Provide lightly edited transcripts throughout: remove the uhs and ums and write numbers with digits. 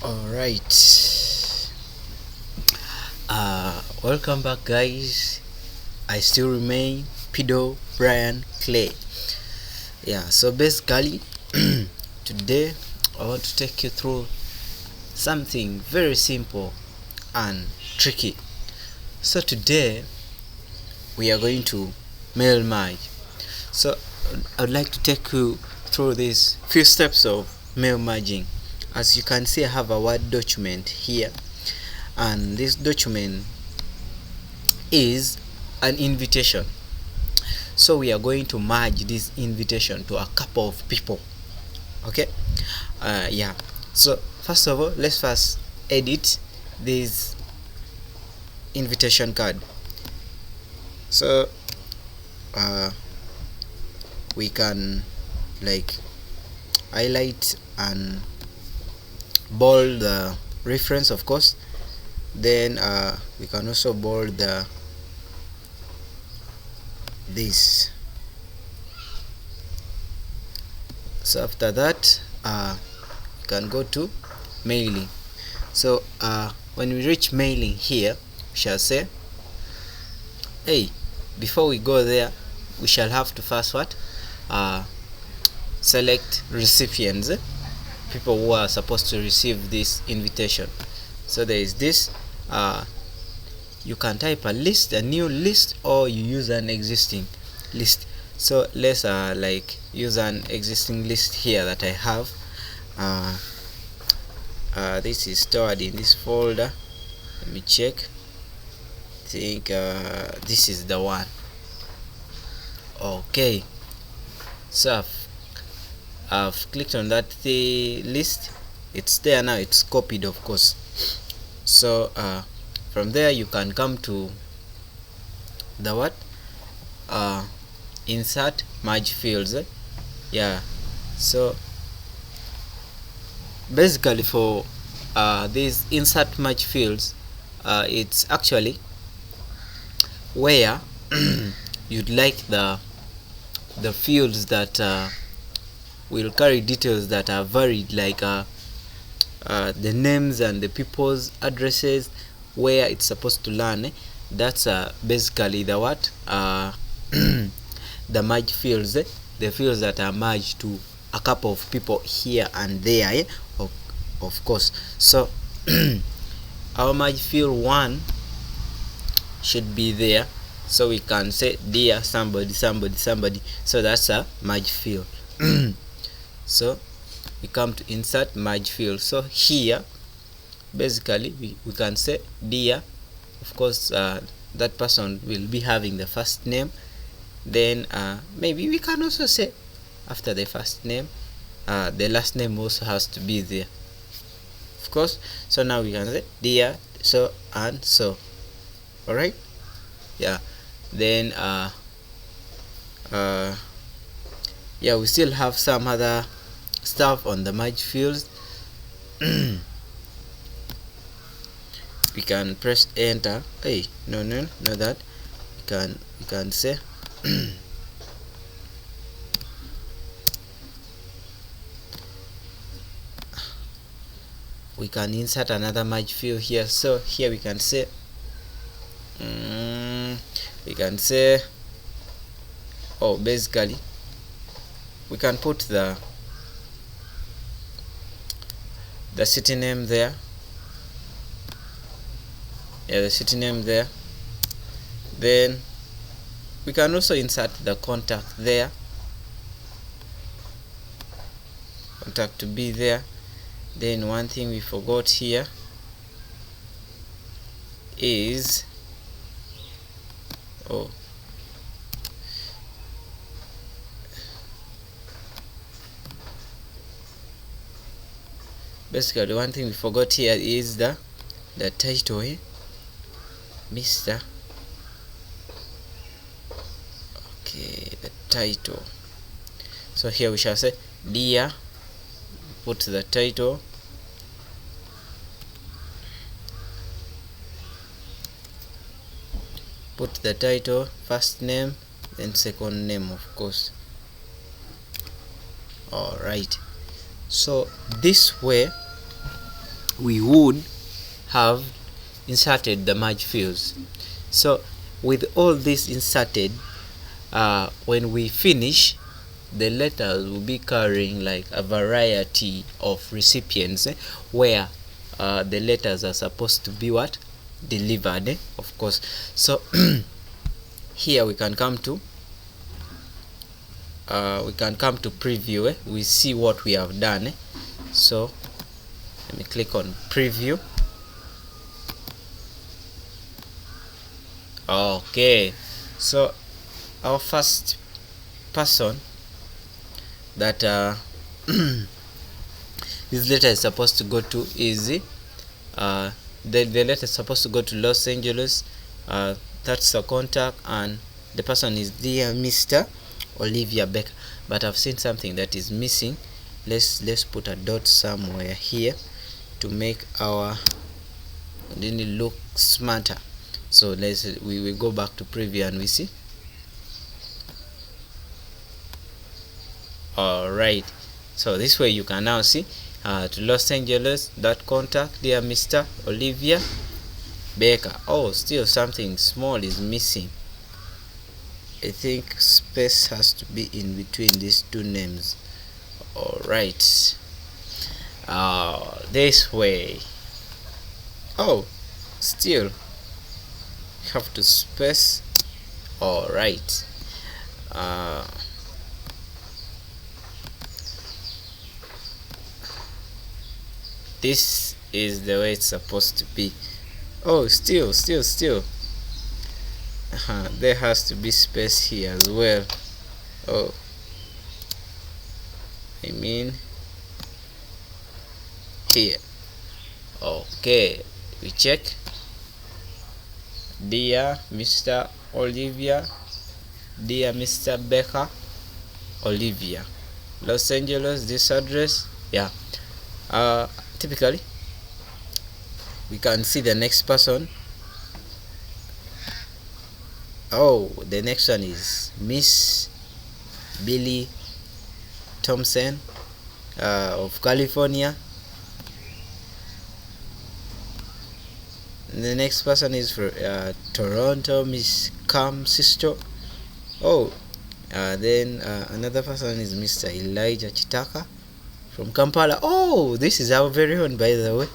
All right. Welcome back, guys. I still remain Pido Brian Clay. Yeah. So basically, today I want to take you through something very simple and tricky. So today we are going to mail merge. So I'd like to take you through these few steps of mail merging. As you can see, I have a Word document here, and this document is an invitation. So we are going to merge this invitation to a couple of people. Okay. Yeah. So first of all, let's first edit this invitation card. So we can like highlight and bold the reference, of course. Then we can also bold this. So after that, you can go to mailing. So when we reach mailing here, we shall say, hey, before we go there, we shall have to first what select recipients, people who are supposed to receive this invitation. So there is this. You can type a list, a new list, or you use an existing list. So let's like use an existing list here that I have. This is stored in this folder. Let me check. I think this is the one. Okay. So I've clicked on that list. It's there now. It's copied, of course. So from there you can come to the what insert merge fields. Yeah. So basically for these insert merge fields, it's actually where you'd like the fields that will carry details that are varied, like the names and the people's addresses, where it's supposed to land. That's basically the what the merge fields, the fields that are merged to a couple of people here and there, of course. So our merge field 1 should be there, so we can say dear somebody. So that's a merge field. So we come to insert merge field. So here basically we can say dear. Of course that person will be having the first name. Then maybe we can also say after the first name the last name also has to be there, of course. So now we can say dear so and so. All right. Yeah. Then yeah, we still have some other stuff on the merge fields. We can press enter. Hey, no, that we can say we can insert another merge field here. So here we can say oh, basically we can put the city name there. Yeah, the city name there. Then we can also insert the contact there, contact to be there. Then one thing we forgot here is basically one thing we forgot here is the title, Mr. Okay, the title. So here we shall say dear, put the title, first name, then second name, of course. All right. So this way we would have inserted the merge fields. So with all this inserted, when we finish, the letters will be carrying like a variety of recipients, where the letters are supposed to be what delivered, of course. So here we can come to preview. We see what we have done. So let me click on preview. Okay, so our first person that this letter is supposed to go to is the letter is supposed to go to Los Angeles. That's the contact, and the person is dear Mr. Olivia Becker. But I've seen something that is missing. Let's put a dot somewhere here to make our identity look smarter. So we will go back to preview and we see. Alright, so this way you can now see to Los Angeles, that contact, dear Mr. Olivia Becker. Oh, still something small is missing. I think space has to be in between these two names. Alright, this way. Oh, still have to space. Alright, this is the way it's supposed to be. Oh, still there has to be space here as well. Oh, I mean here. Okay, we check. Dear Mr. Olivia, dear Mr. Becker Olivia, Los Angeles, this address. Yeah, typically we can see the next person. Oh, the next one is Miss Billy Thompson of California. The next person is for Toronto, Miss Cam Sisto. Oh, then another person is Mr. Elijah Chitaka from Kampala. Oh, this is our very own, by the way.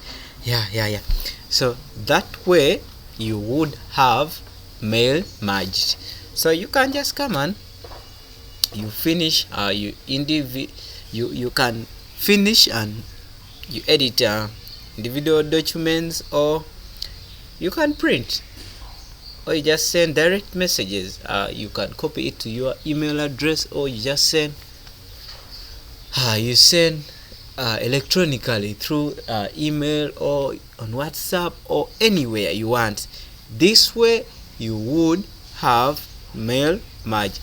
Yeah. So that way you would have mail merged. So you can just come and you finish. You can finish and you edit individual documents, or you can print, or you just send direct messages. You can copy it to your email address, or you just send electronically through email or on WhatsApp or anywhere you want. This way you would have mail merge.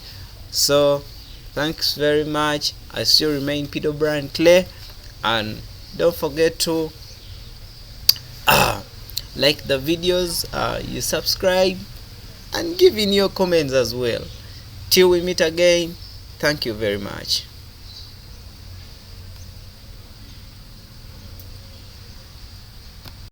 So thanks very much. I still remain Peter Brian Clay, and don't forget to like the videos, you subscribe, and give in your comments as well. Till we meet again, thank you very much.